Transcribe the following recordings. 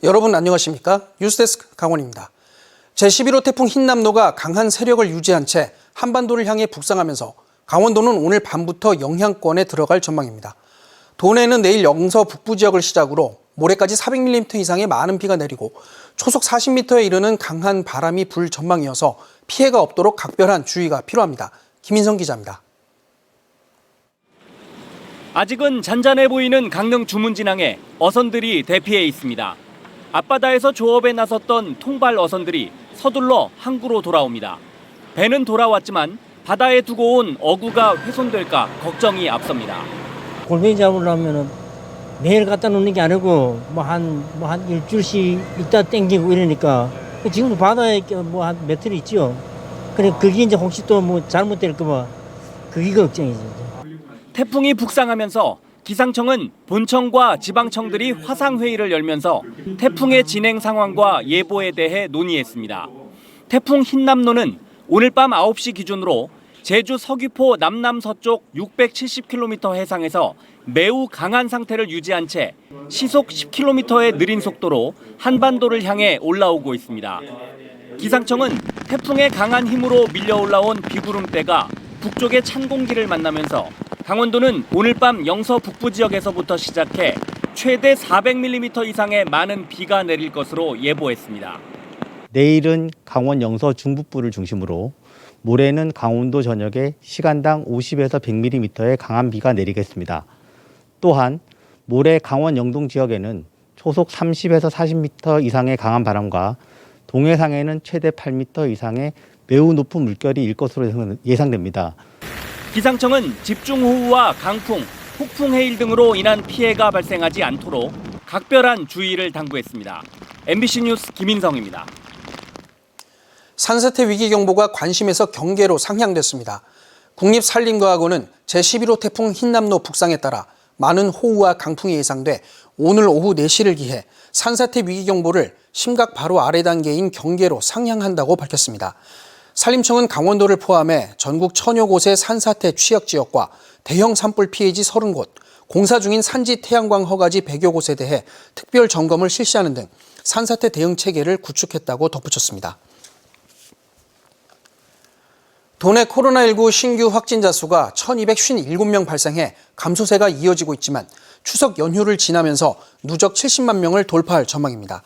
여러분 안녕하십니까? 뉴스데스크 강원입니다. 제11호 태풍 흰남노가 강한 세력을 유지한 채 한반도를 향해 북상하면서 강원도는 오늘 밤부터 영향권에 들어갈 전망입니다. 도내는 내일 영서 북부 지역을 시작으로 모레까지 400mm 이상의 많은 비가 내리고 초속 40m에 이르는 강한 바람이 불 전망이어서 피해가 없도록 각별한 주의가 필요합니다. 김인성 기자입니다. 아직은 잔잔해 보이는 강릉 주문진항에 어선들이 대피해 있습니다. 앞바다에서 조업에 나섰던 통발 어선들이 서둘러 항구로 돌아옵니다. 배는 돌아왔지만 바다에 두고 온 어구가 훼손될까 걱정이 앞섭니다. 골뱅이 잡으려면 매일 갖다 놓는 게 아니고 한 일주일씩 있다 땡기고 이러니까 지금도 바다에 한 며칠 있죠. 그래 그게 이제 혹시 또 잘못될까 봐 그게 걱정이죠. 태풍이 북상하면서 기상청은 본청과 지방청들이 화상회의를 열면서 태풍의 진행 상황과 예보에 대해 논의했습니다. 태풍 흰남노는 오늘 밤 9시 기준으로 제주 서귀포 남남서쪽 670km 해상에서 매우 강한 상태를 유지한 채 시속 10km의 느린 속도로 한반도를 향해 올라오고 있습니다. 기상청은 태풍의 강한 힘으로 밀려 올라온 비구름대가 북쪽의 찬 공기를 만나면서 강원도는 오늘 밤 영서 북부 지역에서부터 시작해 최대 400mm 이상의 많은 비가 내릴 것으로 예보했습니다. 내일은 강원 영서 중북부를 중심으로 모레는 강원도 전역에 시간당 50에서 100mm의 강한 비가 내리겠습니다. 또한 모레 강원 영동 지역에는 초속 30에서 40m 이상의 강한 바람과 동해상에는 최대 8m 이상의 매우 높은 물결이 일 것으로 예상됩니다. 기상청은 집중호우와 강풍, 폭풍 해일 등으로 인한 피해가 발생하지 않도록 각별한 주의를 당부했습니다. MBC 뉴스 김인성입니다. 산사태 위기경보가 관심에서 경계로 상향됐습니다. 국립산림과학원은 제11호 태풍 흰남노 북상에 따라 많은 호우와 강풍이 예상돼 오늘 오후 4시를 기해 산사태 위기경보를 심각 바로 아래 단계인 경계로 상향한다고 밝혔습니다. 산림청은 강원도를 포함해 전국 1000여 곳의 산사태 취약지역과 대형 산불 피해지 30곳, 공사 중인 산지 태양광 허가지 100여 곳에 대해 특별 점검을 실시하는 등 산사태 대응 체계를 구축했다고 덧붙였습니다. 도내 코로나19 신규 확진자 수가 1257명 발생해 감소세가 이어지고 있지만 추석 연휴를 지나면서 누적 70만 명을 돌파할 전망입니다.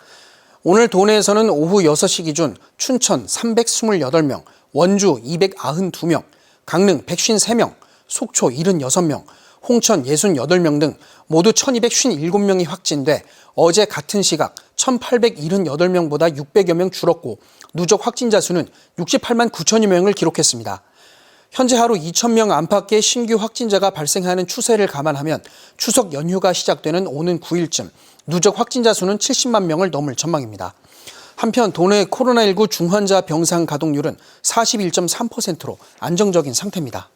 오늘 도내에서는 오후 6시 기준 춘천 328명, 원주 292명, 강릉 153명, 속초 76명, 홍천 68명 등 모두 1257명이 확진돼 어제 같은 시각 1878명보다 600여 명 줄었고 누적 확진자 수는 68만 9천여 명을 기록했습니다. 현재 하루 2,000명 안팎의 신규 확진자가 발생하는 추세를 감안하면 추석 연휴가 시작되는 오는 9일쯤 누적 확진자 수는 70만 명을 넘을 전망입니다. 한편 도내 코로나19 중환자 병상 가동률은 41.3%로 안정적인 상태입니다.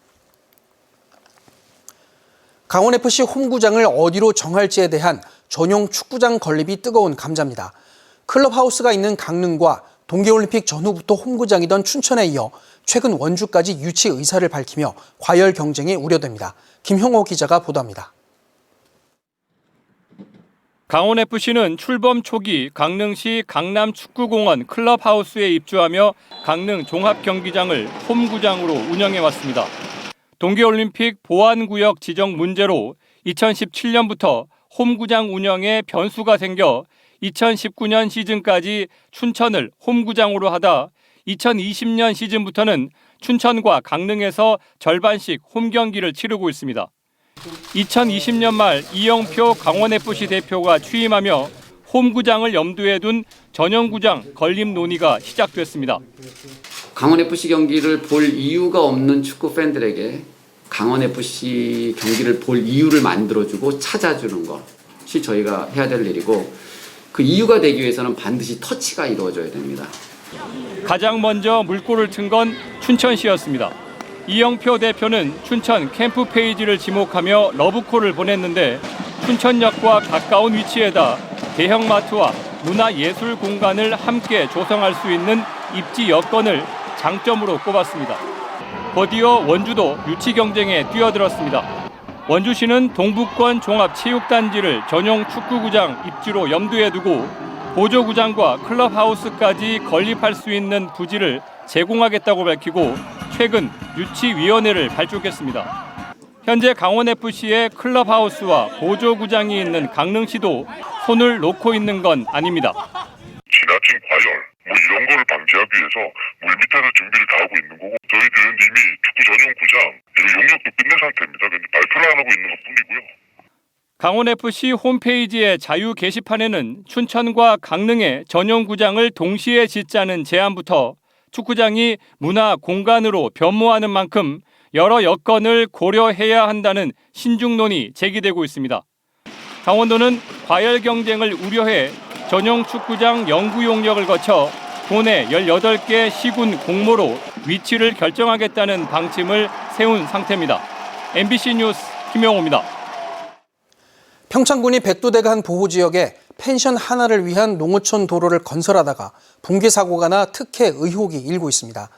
강원FC 홈구장을 어디로 정할지에 대한 전용 축구장 건립이 뜨거운 감자입니다. 클럽하우스가 있는 강릉과 동계올림픽 전후부터 홈구장이던 춘천에 이어 최근 원주까지 유치 의사를 밝히며 과열 경쟁이 우려됩니다. 김형호 기자가 보도합니다. 강원FC는 출범 초기 강릉시 강남축구공원 클럽하우스에 입주하며 강릉 종합경기장을 홈구장으로 운영해왔습니다. 동계올림픽 보안구역 지정 문제로 2017년부터 홈구장 운영에 변수가 생겨 2019년 시즌까지 춘천을 홈구장으로 하다 2020년 시즌부터는 춘천과 강릉에서 절반씩 홈경기를 치르고 있습니다. 2020년 말 이영표 강원FC 대표가 취임하며 홈구장을 염두에 둔 전용구장 건립 논의가 시작됐습니다. 강원FC 경기를 볼 이유가 없는 축구 팬들에게 강원FC 경기를 볼 이유를 만들어주고 찾아주는 것이 저희가 해야 될 일이고 그 이유가 되기 위해서는 반드시 터치가 이루어져야 됩니다. 가장 먼저 물꼬를 튼 건 춘천시였습니다. 이영표 대표는 춘천 캠프 페이지를 지목하며 러브콜을 보냈는데 춘천역과 가까운 위치에다 대형마트와 문화예술 공간을 함께 조성할 수 있는 입지 여건을 장점으로 꼽았습니다. 곧이어 원주도 유치 경쟁에 뛰어들었습니다. 원주시는 동북권 종합체육단지를 전용 축구구장 입지로 염두에 두고 보조구장과 클럽하우스까지 건립할 수 있는 부지를 제공하겠다고 밝히고 최근 유치위원회를 발족했습니다. 현재 강원FC의 클럽하우스와 보조구장이 있는 강릉시도 손을 놓고 있는 건 아닙니다. 지나친 과열, 이런 거를 방지하기 위해서 물밑에서 준비를 다 하고 있는 거고 저희들은 이미 축구 전용 구장 용역도 끝낸 상태입니다. 근데 발표를 안 하고 있는 것뿐이고요. 강원FC 홈페이지의 자유 게시판에는 춘천과 강릉의 전용 구장을 동시에 짓자는 제안부터 축구장이 문화 공간으로 변모하는 만큼 여러 여건을 고려해야 한다는 신중론이 제기되고 있습니다. 강원도는 과열 경쟁을 우려해 전용 축구장 연구 용역을 거쳐 도내 18개 시군 공모로 위치를 결정하겠다는 방침을 세운 상태입니다. MBC 뉴스 김영호입니다. 평창군이 백두대간 보호지역에 펜션 하나를 위한 농어촌 도로를 건설하다가 붕괴 사고가 나 특혜 의혹이 일고 있습니다.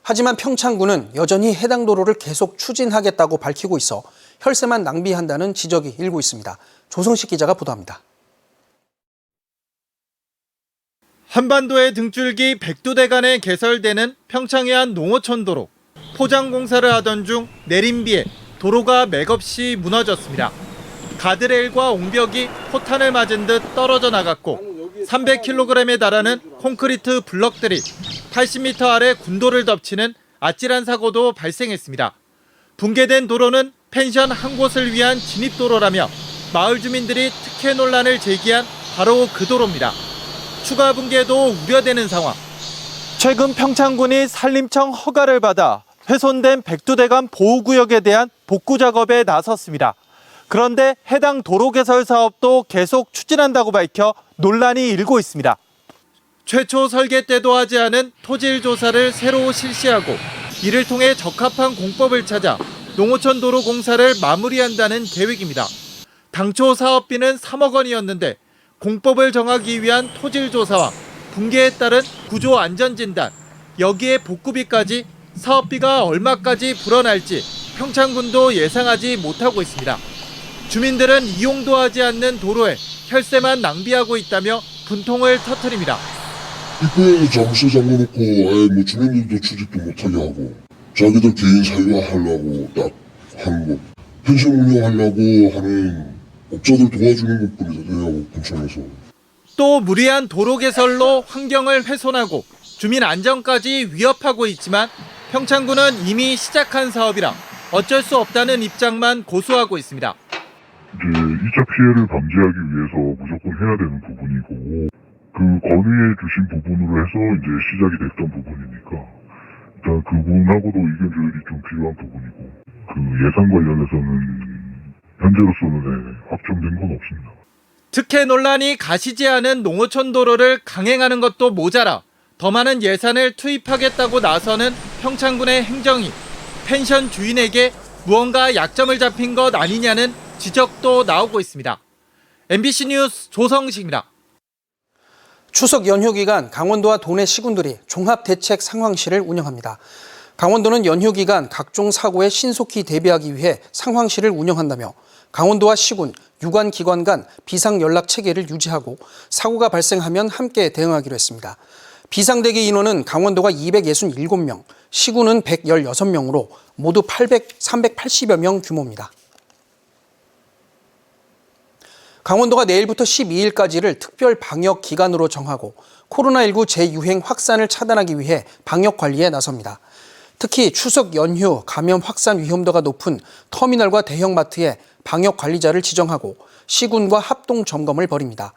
하지만 평창군은 여전히 해당 도로를 계속 추진하겠다고 밝히고 있어 혈세만 낭비한다는 지적이 일고 있습니다. 조성식 기자가 보도합니다. 한반도의 등줄기 백두대간에 개설되는 평창의 한 농어촌 도로. 포장 공사를 하던 중 내린 비에 도로가 맥없이 무너졌습니다. 가드레일과 옹벽이 포탄을 맞은 듯 떨어져 나갔고 300kg에 달하는 콘크리트 블럭들이 80m 아래 군도를 덮치는 아찔한 사고도 발생했습니다. 붕괴된 도로는 펜션 한 곳을 위한 진입도로라며 마을 주민들이 특혜 논란을 제기한 바로 그 도로입니다. 추가 붕괴도 우려되는 상황. 최근 평창군이 산림청 허가를 받아 훼손된 백두대간 보호구역에 대한 복구 작업에 나섰습니다. 그런데 해당 도로 개설 사업도 계속 추진한다고 밝혀 논란이 일고 있습니다. 최초 설계 때도 하지 않은 토질 조사를 새로 실시하고 이를 통해 적합한 공법을 찾아 농어촌 도로 공사를 마무리한다는 계획입니다. 당초 사업비는 3억 원이었는데 공법을 정하기 위한 토질 조사와 붕괴에 따른 구조 안전 진단, 여기에 복구비까지 사업비가 얼마까지 불어날지 평창군도 예상하지 못하고 있습니다. 주민들은 이용도 하지 않는 도로에 혈세만 낭비하고 있다며 분통을 터뜨립니다. 입구에도 자물쇠 잠궈놓고 주민들도 출입도 못하게 하고 자기들 개인 사유화하려고 딱 하는 거. 펜션 운영하려고 하는 업자들 도와주는 것뿐이다. 내하고 근처에서. 또 무리한 도로 개설로 환경을 훼손하고 주민 안전까지 위협하고 있지만 평창군은 이미 시작한 사업이라 어쩔 수 없다는 입장만 고수하고 있습니다. 이제 2차 피해를 방지하기 위해서 무조건 해야 되는 부분이고 그 건의해 주신 부분으로 해서 이제 시작이 됐던 부분이니까 일단 그 부분하고도 의견 조율이 좀 필요한 부분이고 그 예산 관련해서는 현재로서는 확정된 건 없습니다. 특혜 논란이 가시지 않은 농어촌 도로를 강행하는 것도 모자라 더 많은 예산을 투입하겠다고 나서는 평창군의 행정이 펜션 주인에게 무언가 약점을 잡힌 것 아니냐는 지적도 나오고 있습니다. MBC 뉴스 조성식입니다. 추석 연휴 기간 강원도와 도내 시군들이 종합대책 상황실을 운영합니다. 강원도는 연휴 기간 각종 사고에 신속히 대비하기 위해 상황실을 운영한다며 강원도와 시군, 유관기관 간 비상연락체계를 유지하고 사고가 발생하면 함께 대응하기로 했습니다. 비상대기 인원은 강원도가 267명, 시군은 116명으로 모두 380여 명 규모입니다. 강원도가 내일부터 12일까지를 특별 방역 기간으로 정하고 코로나19 재유행 확산을 차단하기 위해 방역 관리에 나섭니다. 특히 추석 연휴 감염 확산 위험도가 높은 터미널과 대형마트에 방역 관리자를 지정하고 시군과 합동 점검을 벌입니다.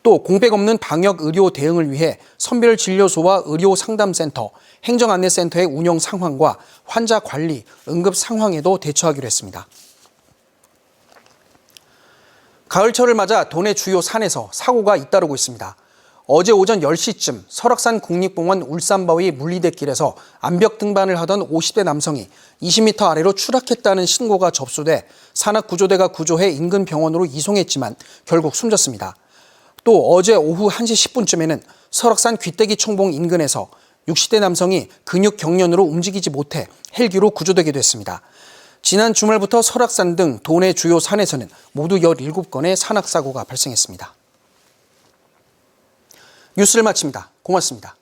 또 공백 없는 방역 의료 대응을 위해 선별진료소와 의료상담센터, 행정안내센터의 운영 상황과 환자 관리, 응급 상황에도 대처하기로 했습니다. 가을철을 맞아 도내 주요 산에서 사고가 잇따르고 있습니다. 어제 오전 10시쯤 설악산 국립공원 울산바위 물리대길에서 암벽 등반을 하던 50대 남성이 20m 아래로 추락했다는 신고가 접수돼 산악구조대가 구조해 인근 병원으로 이송했지만 결국 숨졌습니다. 또 어제 오후 1시 10분쯤에는 설악산 귀때기 총봉 인근에서 60대 남성이 근육 경련으로 움직이지 못해 헬기로 구조되기도 했습니다. 지난 주말부터 설악산 등 도내 주요 산에서는 모두 17건의 산악사고가 발생했습니다. 뉴스를 마칩니다. 고맙습니다.